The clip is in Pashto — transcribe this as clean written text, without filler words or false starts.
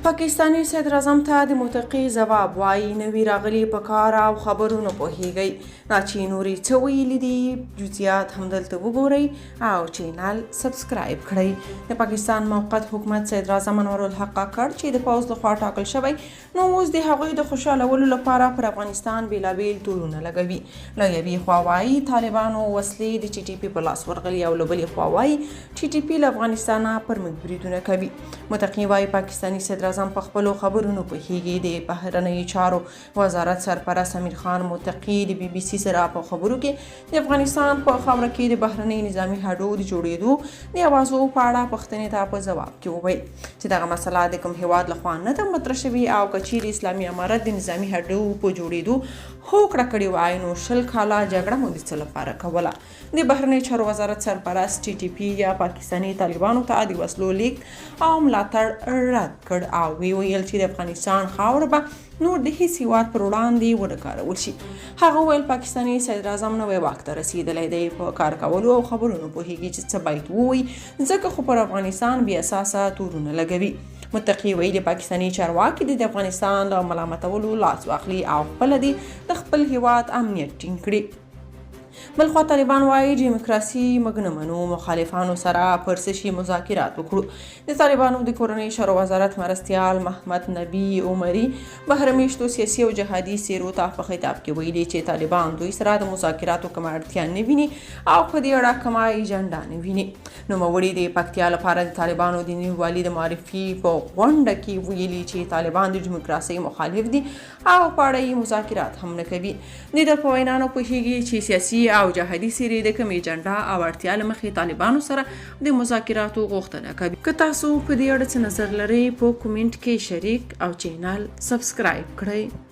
پاکستانی صدر اعظم ته د متقي ځواب وایي نوي راغلي په کار او خبرونو پوهیږئ. دا چې نورې څه ویلي دي جزئیات همدلته وګورئ او چینل سبسکرایب کړئ. د پاکستان موقت حکومت صدر اعظم انوارالحق کاکړ چې د پوځ لخوا ټاکل شوی نو اوس د هغوی د خوشحالولو لپاره پر افغانستان بیلابیل تورونه لګوي. له یوې خوا وایي طالبانو وسلې د ټي ټي پي په لاس ورغلي او له بلې خوا وایي ټي ټي پي له افغانستانه پر موږ بریدونه کوي. متقي وایي پاکستاني صدر اعظم په خپلو خبرونو پوهیږي. د بهرنیو چارو وزارت سرپرست امیر خان متقي د بي بي سي سره په خبرو کې د افغانستان په خاوره کې د بهرني نظامي هډو د جوړېدو د اوازو په اړه پوښتنې ته په ځواب کې وویل چې دغه مسله د کوم هیواد لخوا نه ده مطرح شوې او که چیرې اسلامي امارت د نظامي هډو په جوړېدو هوکړه کړې وای نو 20 کاله جګړه مو د څه لپاره کوله. د بهرنیو چارو وزارت سرپرست ټي ټي پي یا پاکستاني طالبانو ته د وسلو لیږد او ملاتړ رد کړ او ویل چې د افغانستان خاوره به نور د هیڅ هیواد پر وړاندې ونه کارول شي. هغه ویل پاکستاني صدر اعظم نوی واک ته رسېدلی دی، په کار کولو او خبرونو پوهیږي چې څه باید ووایي ځکه خو پر افغانستان بې اساسه تورونه لګوي. متقي ویل پاکستاني چارواکي د افغانستان له ملامتولو لاس واخلي او خپله د خپل هیواد امنیت ټینګ کړي. بلخوا طالبان وایي ډیموکراسي موږ نه منو، مخالفانو سره پر څه شي مذاکرات وکړو. د طالبانو د کورنیو چارو وزارت مرستیال محمد نبی عمري بهرمیشتو سیاسي او جهادي څیرو ته په خطاب کې ویلي چې طالبان دوی سره د مذاکراتو کومه اړتیا نه ویني او په دې اړه کومه ایجنډا نه ویني. نوموړي د پکتیا لپاره د طالبانو د نیولوالي د معرفي په غونډه کې ویلي چې طالبان د ډیموکراسۍ مخالف دي او په اړه یې مذاکرات هم نه کوي. د ده په وینا نه پوهیږي چې سیاسي او جهادي سیرې د کوم ایجنډا او اړتیا له مخې طالبانو سره د مذاکراتو غوښتنه کوي. که تاسو په دې اړه څه نظر لرئ په کومنټ کې شریک او چینل سبسکرایب کړئ.